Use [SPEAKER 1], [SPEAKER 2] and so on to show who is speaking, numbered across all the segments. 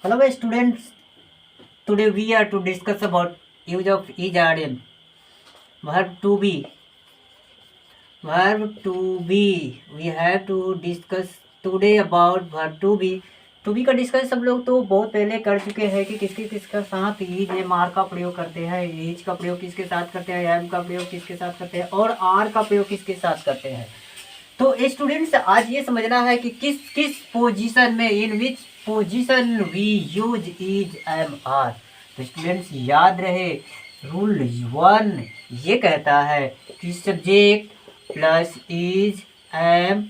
[SPEAKER 1] Hello students, today we are to discuss about use of is RM. Verb to be. Verb to be. We have to discuss today about verb to be. To be का discuss सब लोग तो बहुत पहले कर चुके हैं कि किसके किसका साथ ईज एम आर का प्रयोग करते हैं, ईज का प्रयोग किसके साथ करते हैं, एम का प्रयोग किसके साथ करते हैं और आर का प्रयोग किसके साथ करते हैं। तो स्टूडेंट्स आज ये समझना है कि किस किस पोजीशन में, in which position we use is am are. तो स्टूडेंट्स याद रहे रूल 1 ये कहता है कि subject plus is am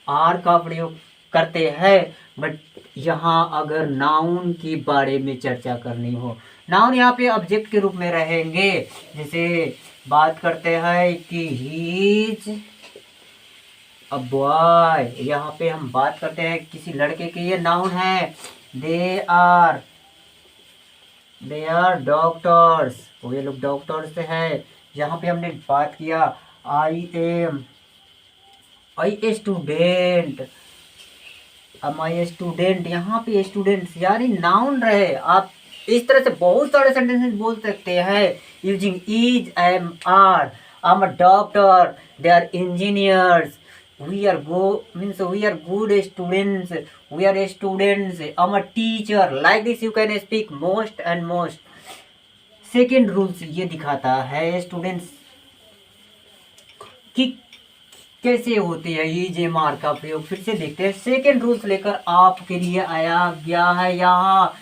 [SPEAKER 1] are का प्रयोग करते हैं, बट यहाँ अगर नाउन के बारे में चर्चा करनी हो, नाउन यहाँ पे ऑब्जेक्ट के रूप में रहेंगे। जैसे बात करते हैं कि ही इज अ बॉय, यहाँ पे हम बात करते हैं किसी लड़के के, ये नाउन है। दे आर डॉक्टर्स, वो ये लोग डॉक्टर्स है। यहाँ पे हमने बात किया आई स्टूडेंट, माई स्टूडेंट, यहाँ पे स्टूडेंट्स यानी नाउन रहे। आप इस तरह से बहुत सारे सेंटेंसेस बोल सकते हैं using is am are. I am a doctor, they are engineers, we are good students, we are students, I'm a teacher, like this you can speak most and most। Second rules ये दिखाता है students कि कैसे होते हैं ये जे मार का प्रयोग। फिर से देखते हैं, सेकेंड रूल्स लेकर आपके लिए आया गया है यहाँ।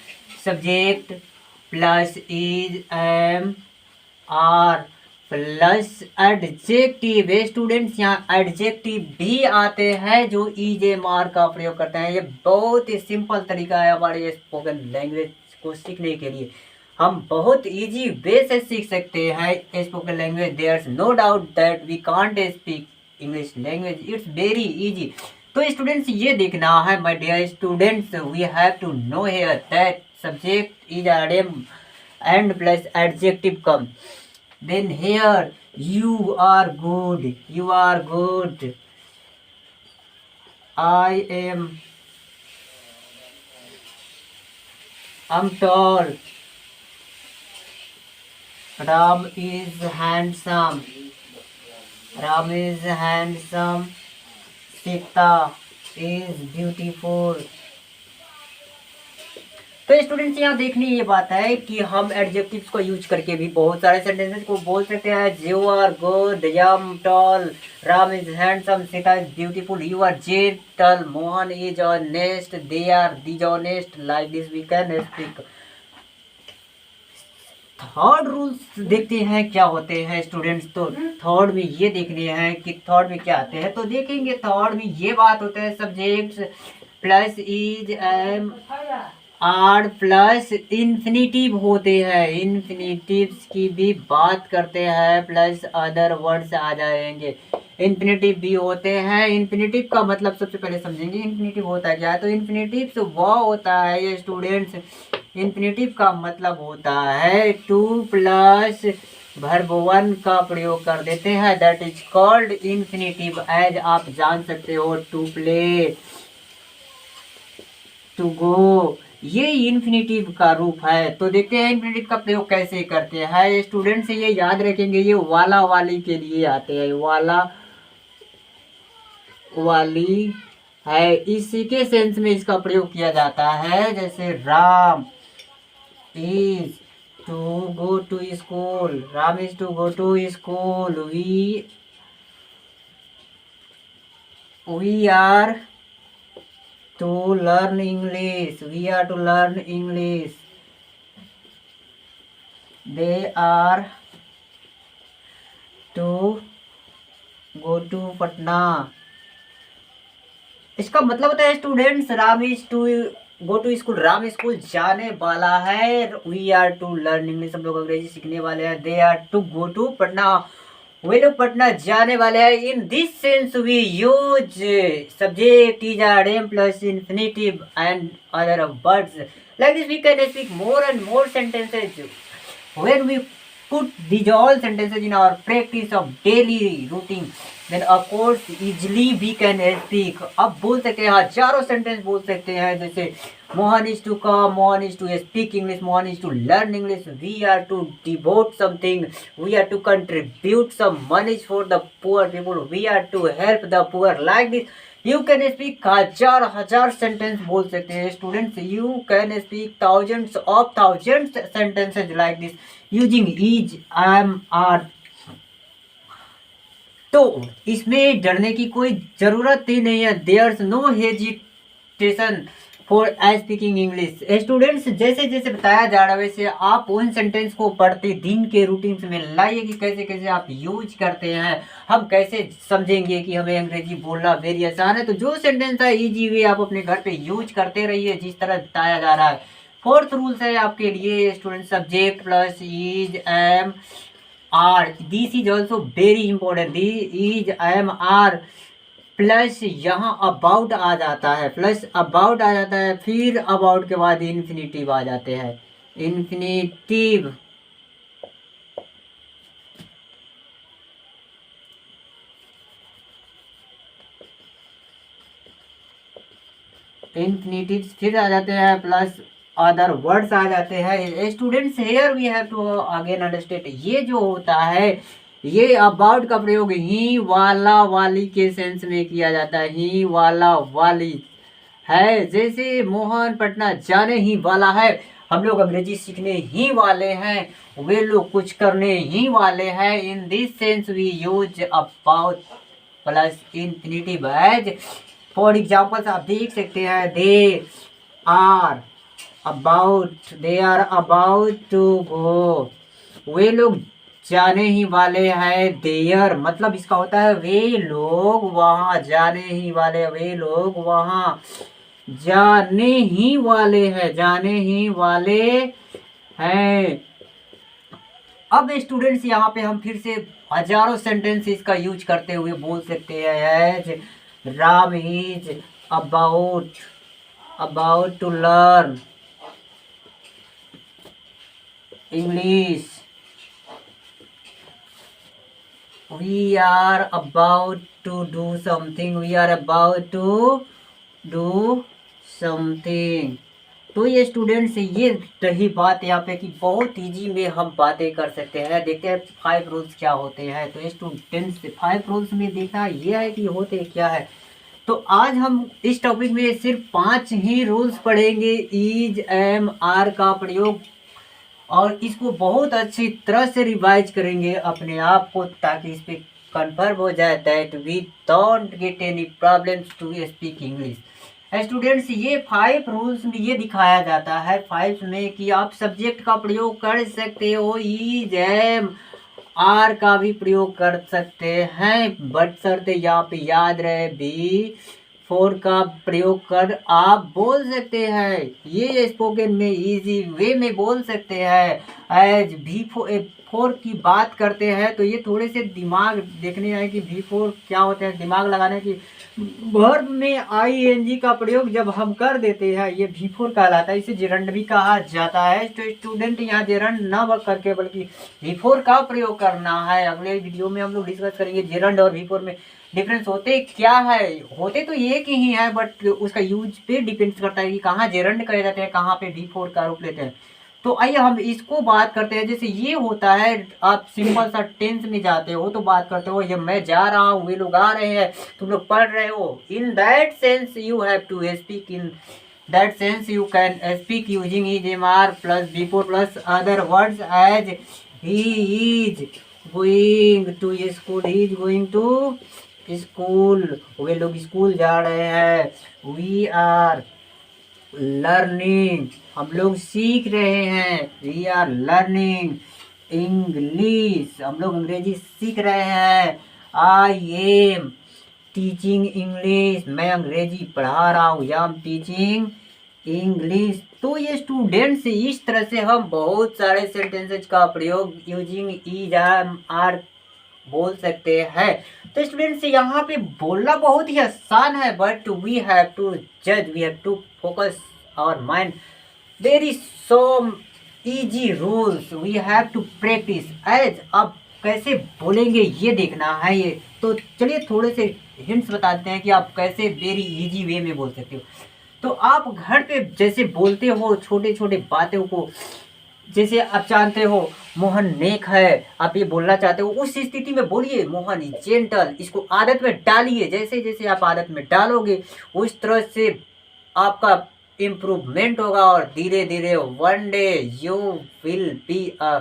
[SPEAKER 1] Subject plus is am are plus adjective. Students यहाँ एडजेक्टिव भी आते हैं जो इज एम आर का प्रयोग करते हैं। ये बहुत ही सिंपल तरीका है हमारे स्पोकन लैंग्वेज को सीखने के लिए। हम बहुत इजी वे से सीख सकते हैं spoken language. There is no doubt that we can't speak English language, it's very easy. तो स्टूडेंट्स ये देखना है my dear students, we have to know here that subject is am and plus adjective come. Then here you are good, I'm tall, Ram is handsome, Sita is beautiful। तो students यहाँ देखने ये बात है कि हम एडजेक्टिव्स को use करके भी बहुत सारे सेंटेंसेस को बोल सकते हैं। You are good, I'm tall, Ram is handsome, Sita is beautiful, you are gentle, Mohan is honest, they are dishonest, like this we can speak. Third rules देखते हैं क्या होते हैं स्टूडेंट्स। तो थर्ड में ये देखने हैं कि थर्ड में क्या आते हैं। तो देखेंगे थर्ड में ये बात होता है subjects plus is am are plus infinitive होते हैं। इन्फिनिटिव्स की भी बात करते हैं, प्लस अदर वर्ड्स आ जाएंगे। इन्फिनिटिव भी होते हैं। इन्फिनिटिव का मतलब सबसे पहले समझेंगे इन्फिनिटिव होता क्या है। तो इन्फिनिटिव वो होता है ये स्टूडेंट्स, इन्फिनिटिव का मतलब होता है टू प्लस वर्ब 1 का प्रयोग कर देते हैं, that is called infinitive. As आप जान सकते हो टू प्ले, टू गो, ये इन्फिनिटिव का रूप है। तो देखते हैं इन्फिनिटिव का प्रयोग कैसे करते हैं स्टूडेंट्स। ये याद रखेंगे, ये वाला वाली के लिए आते हैं, वाला वाली है, इसी के सेंस में इसका प्रयोग किया जाता है। जैसे Ram is to go to school, Ram is to go to school, we are to learn English, we are to learn English, they are to go to Patna। इसका मतलब होता है students Ram is to go to school, Ram school जाने वाला है। We are to learn English, हम लोग अंग्रेजी सीखने वाले हैं। They are to go to Patna, वे लोग पटना जाने वाले हैं। In this sense we use subject is are am plus infinitive and other words, like this we can speak more and more sentences when we put these all sentences in our practice of daily routine। Then of course easily we can speak, अब बोल सकते हैं, हजारों sentence बोल सकते हैं, जैसे Mohan is to come, Mohan is to speak English, Mohan is to learn English, we are to devote something, we are to contribute some money for the poor people, we are to help the poor, like this you can speak हजार हजार sentence बोल सकते हैं students, you can speak thousands sentences like this using is, am, are. तो इसमें डरने की कोई ज़रूरत ही नहीं है, there's no hesitation for speaking English. Students, जैसे जैसे बताया जा रहा है वैसे आप उन सेंटेंस को पढ़ते दिन के रूटीन में लाइए कि कैसे कैसे आप यूज करते हैं, हम कैसे समझेंगे कि हमें अंग्रेजी बोलना वेरी आसान है। तो जो सेंटेंस है ईजी वे आप अपने घर पे यूज करते रहिए जिस तरह बताया जा रहा है। फोर्थ रूल्स है आपके लिए student, subject plus is, am, are, this is also very important, this is, am, are plus यहाँ अबाउट आ जाता है, प्लस अबाउट आ जाता है, फिर अबाउट के बाद इन्फिनिटिव आ जाते हैं, इन्फिनिटिव। इन्फिनिटिव फिर आ जाते हैं, प्लस अदर वर्ड्स आ जाते हैं। Students, here we have to again understand, ये जो होता है ये अबाउट का प्रयोग ही वाला वाली के सेंस में किया जाता है, ही वाला वाली है। जैसे मोहन पटना जाने ही वाला है, हम लोग अंग्रेजी सीखने ही वाले हैं, वे लोग कुछ करने ही वाले हैं। In this sense we use about plus infinitive as. For examples आप देख सकते हैं, they are about to go, वे लोग जाने ही वाले हैं। देयर मतलब इसका होता है वे लोग वहाँ जाने ही वाले, वे लोग वहाँ जाने ही वाले हैं, जाने ही वाले हैं। अब स्टूडेंट्स यहाँ पे हम फिर से हजारों सेंटेंसेस का यूज करते हुए बोल सकते हैं, as Ram is about to learn English, we are about to do something, we are about to do something। तो ये स्टूडेंट्स, ये रही बात यहाँ पे कि बहुत इजी में हम बातें कर सकते हैं। देखते हैं 5 रूल्स क्या होते हैं। तो स्टूडेंट्स 5 रूल्स में देखना ये है कि होते क्या है। तो आज हम इस टॉपिक में सिर्फ 5 ही रूल्स पढ़ेंगे इज, एम, आर का प्रयोग, और इसको बहुत अच्छी तरह से रिवाइज करेंगे अपने आप को, ताकि इस पे कन्फर्म हो जाए that we don't get any problems to speak English. Students, ये 5 रूल्स में ये दिखाया जाता है 5 में कि आप सब्जेक्ट का प्रयोग कर सकते हो, इज, एम, आर का भी प्रयोग कर सकते हैं, बट शर्त यहाँ पे याद रहे बी फोर का प्रयोग कर आप बोल सकते हैं। ये स्पोकन में इजी वे में बोल सकते हैं। एज भी फोर की बात करते हैं तो ये थोड़े से दिमाग देखने आए कि भी फोर क्या होते हैं, दिमाग लगाने की। वर्ब में आईएनजी का प्रयोग जब हम कर देते हैं ये भी फोर कहलाता है, इसे जेरंड भी कहा जाता है। तो स्टूडेंट यहाँ जेरंड ना करके बल्कि भी फोर का प्रयोग करना है। अगले वीडियो में हम लोग डिस्कस करेंगे जेरंड और भी फोर में डिफरेंस होते क्या है। होते तो एक ही है, बट उसका यूज पे डिपेंड करता है कि कहाँ जेरंड कहे जाते हैं, कहाँ पे भी फोर का रूप लेते हैं। तो आइए हम इसको बात करते हैं। जैसे ये होता है, आप सिंपल सा टेंस में जाते हो तो बात करते हो, ये मैं जा रहा हूँ, वे लोग आ रहे हैं, तुम लोग पढ़ रहे हो। In that sense you have to speak, in that sense you can speak using is, am, are plus before plus other words as he is going to school, he is going to school, वे लोग school जा रहे हैं। We are learning, हम लोग सीख रहे हैं। वी आर लर्निंग इंग्लिश, हम लोग अंग्रेजी सीख रहे हैं। आई एम टीचिंग इंग्लिश, मैं अंग्रेजी पढ़ा रहा हूँ, या टीचिंग इंग्लिश। तो ये स्टूडेंट्स, इस तरह से हम बहुत सारे सेंटेंसेज का प्रयोग यूजिंग इज, एम, आर बोल सकते हैं। तो स्टूडेंट्स, यहाँ पे बोलना बहुत ही आसान है, बट वी हैव टू जज, we have to focus our mind. There is so easy rules we have to practice. As अब कैसे बोलेंगे ये देखना है ये। तो चलिए थोड़े से हिंट्स बताते हैं कि आप कैसे वेरी इजी वे में बोल सकते हो। तो आप घर पे जैसे बोलते हो छोटे छोटे बातों को, जैसे आप जानते हो मोहन नेक है, आप ये बोलना चाहते हो, उस स्थिति में बोलिए मोहन इज जेंटल। इसको आदत में डालिए, जैसे जैसे आप आदत में डालोगे उस तरह से आपका इम्प्रूवमेंट होगा और धीरे धीरे one day you will be a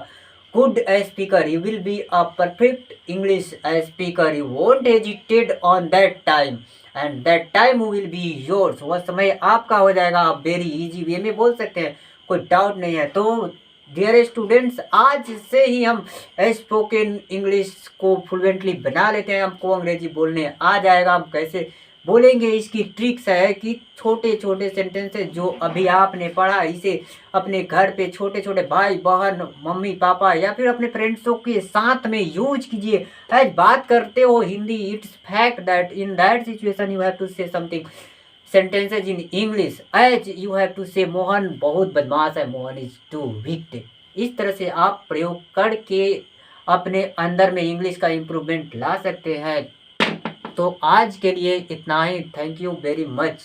[SPEAKER 1] good speaker, you will be a perfect English speaker, you won't hesitate on that time and that time will be yours। वह समय आपका हो जाएगा, आप वेरी इजी वे में बोल सकते हैं, कोई डाउट नहीं है। तो डियर स्टूडेंट्स, आज से ही हम स्पोकन इंग्लिश को फ्लुएंटली बना लेते हैं, हमको अंग्रेजी बोलने आ जाएगा। हम कैसे बोलेंगे इसकी ट्रिक्स है कि छोटे छोटे सेंटेंसेस जो अभी आपने पढ़ा, इसे अपने घर पे छोटे छोटे भाई बहन मम्मी पापा या फिर अपने फ्रेंड्सों के साथ में यूज कीजिए। आज बात करते हो Hindi, it's fact that in that situation you have to say something sentences in English as you have to say Mohan बहुत बदमाश है, मोहन इज टू वीक। इस तरह से आप प्रयोग करके अपने अंदर में इंग्लिश का इम्प्रूवमेंट ला सकते हैं। तो आज के लिए इतना ही। Thank you very much.